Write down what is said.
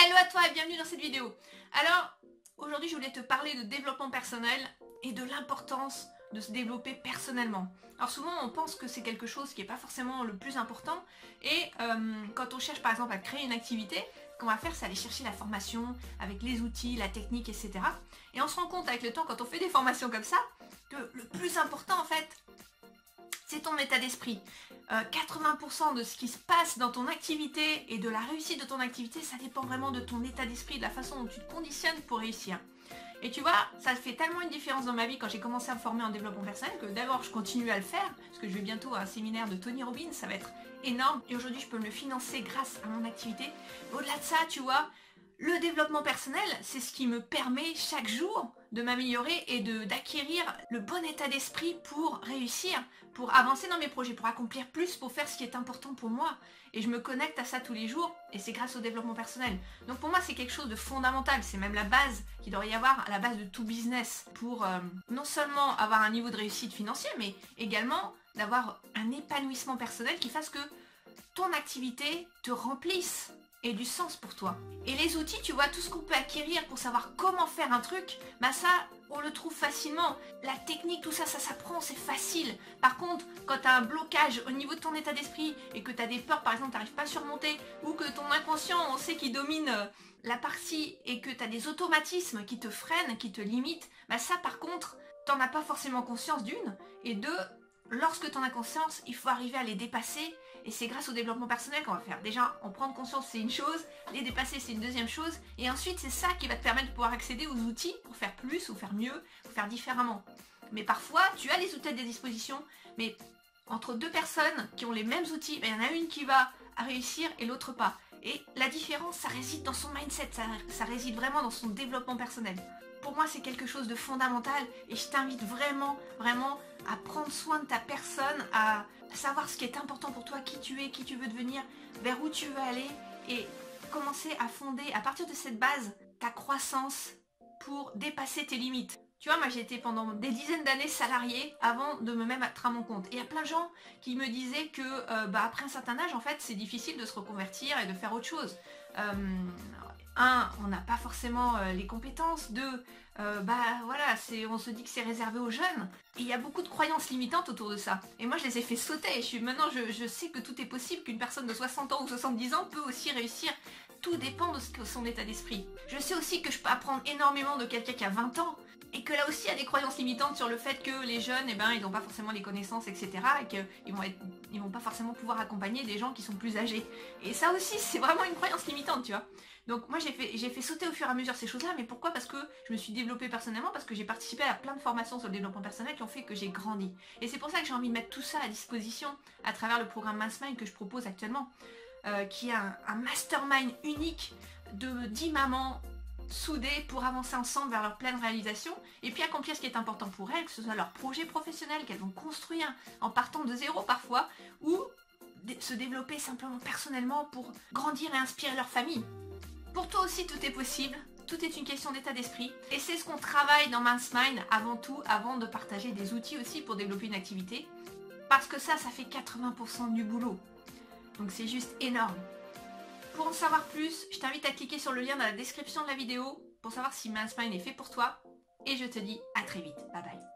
Hello à toi et bienvenue dans cette vidéo. Alors, aujourd'hui je voulais te parler de développement personnel et de l'importance de se développer personnellement. Alors souvent on pense que c'est quelque chose qui n'est pas forcément le plus important et quand on cherche par exemple à créer une activité, ce qu'on va faire c'est aller chercher la formation avec les outils, la technique, etc. Et on se rend compte avec le temps quand on fait des formations comme ça que le plus important en fait c'est ton état d'esprit. 80% de ce qui se passe dans ton activité et de la réussite de ton activité, ça dépend vraiment de ton état d'esprit, de la façon dont tu te conditionnes pour réussir. Et tu vois, ça fait tellement une différence dans ma vie quand j'ai commencé à me former en développement personnel que d'abord je continue à le faire, parce que je vais bientôt à un séminaire de Tony Robbins, ça va être énorme. Et aujourd'hui je peux me le financer grâce à mon activité. Au-delà de ça, tu vois, le développement personnel, c'est ce qui me permet chaque jour de m'améliorer et d'acquérir le bon état d'esprit pour réussir, pour avancer dans mes projets, pour accomplir plus, pour faire ce qui est important pour moi. Et je me connecte à ça tous les jours et c'est grâce au développement personnel. Donc pour moi, c'est quelque chose de fondamental. C'est même la base qu'il devrait y avoir à la base de tout business pour non seulement avoir un niveau de réussite financier, mais également d'avoir un épanouissement personnel qui fasse que ton activité te remplisse et du sens pour toi. Et les outils, tu vois, tout ce qu'on peut acquérir pour savoir comment faire un truc, bah ça, on le trouve facilement. La technique, tout ça, ça s'apprend, c'est facile. Par contre, quand tu as un blocage au niveau de ton état d'esprit et que tu as des peurs, par exemple, tu n'arrives pas à surmonter, ou que ton inconscient, on sait qu'il domine la partie et que tu as des automatismes qui te freinent, qui te limitent, bah ça, par contre, t'en as pas forcément conscience d'une, et deux, lorsque tu en as conscience, il faut arriver à les dépasser. Et c'est grâce au développement personnel qu'on va faire. Déjà, en prendre conscience, c'est une chose, les dépasser, c'est une deuxième chose. Et ensuite, c'est ça qui va te permettre de pouvoir accéder aux outils pour faire plus, ou faire mieux, ou faire différemment. Mais parfois, tu as les outils à tes dispositions, mais entre deux personnes qui ont les mêmes outils, il y en a une qui va réussir et l'autre pas. Et la différence, ça réside dans son mindset, ça réside vraiment dans son développement personnel. Pour moi, c'est quelque chose de fondamental et je t'invite vraiment, vraiment à prendre soin de ta personne, à savoir ce qui est important pour toi, qui tu es, qui tu veux devenir, vers où tu veux aller et commencer à fonder, à partir de cette base, ta croissance pour dépasser tes limites. Tu vois, moi j'ai été pendant des dizaines d'années salariée avant de me mettre à mon compte. Et il y a plein de gens qui me disaient que après un certain âge, en fait, c'est difficile de se reconvertir et de faire autre chose. Un, on n'a pas forcément les compétences. Deux, voilà, on se dit que c'est réservé aux jeunes. Et il y a beaucoup de croyances limitantes autour de ça. Et moi, je les ai fait sauter. Maintenant, je sais que tout est possible, qu'une personne de 60 ans ou 70 ans peut aussi réussir. Tout dépend de son état d'esprit. Je sais aussi que je peux apprendre énormément de quelqu'un qui a 20 ans. Et que là aussi, il y a des croyances limitantes sur le fait que les jeunes, ils n'ont pas forcément les connaissances, etc. Et qu'ils vont pas forcément pouvoir accompagner des gens qui sont plus âgés. Et ça aussi, c'est vraiment une croyance limitante, tu vois. Donc moi, j'ai fait sauter au fur et à mesure ces choses-là. Mais pourquoi? Parce que je me suis développée personnellement, parce que j'ai participé à plein de formations sur le développement personnel qui ont fait que j'ai grandi. Et c'est pour ça que j'ai envie de mettre tout ça à disposition à travers le programme Mastermind que je propose actuellement, qui est un mastermind unique de 10 mamans soudées pour avancer ensemble vers leur pleine réalisation et puis accomplir ce qui est important pour elles, que ce soit leur projet professionnel qu'elles vont construire en partant de zéro parfois, ou se développer simplement personnellement pour grandir et inspirer leur famille. Pour toi aussi, tout est possible. Tout est une question d'état d'esprit. Et c'est ce qu'on travaille dans Mastermind avant tout, avant de partager des outils aussi pour développer une activité. Parce que ça fait 80% du boulot. Donc c'est juste énorme. Pour en savoir plus, je t'invite à cliquer sur le lien dans la description de la vidéo pour savoir si Mastermind est fait pour toi. Et je te dis à très vite. Bye bye.